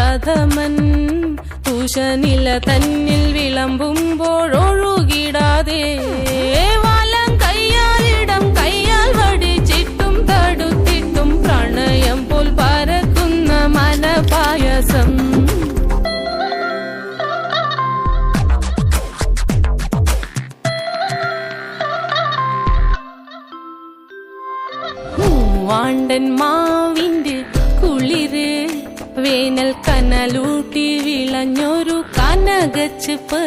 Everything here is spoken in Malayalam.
അധമൻ തുഷനില തന്നിൽ വിളമ്പുമ്പോഴൊഴുകിടാതെ വലം കയ്യാലിടം കയ്യാൽ വടിച്ചിട്ടും തടുത്തിട്ടും പ്രണയം പോൽ പരക്കുന്ന മനപായസം വാണ്ടൻ മാവിന്റെ കുളിര് വേനൽ കനലൂട്ടി വിളഞ്ഞൊരു കനകച്ചിപ്പ്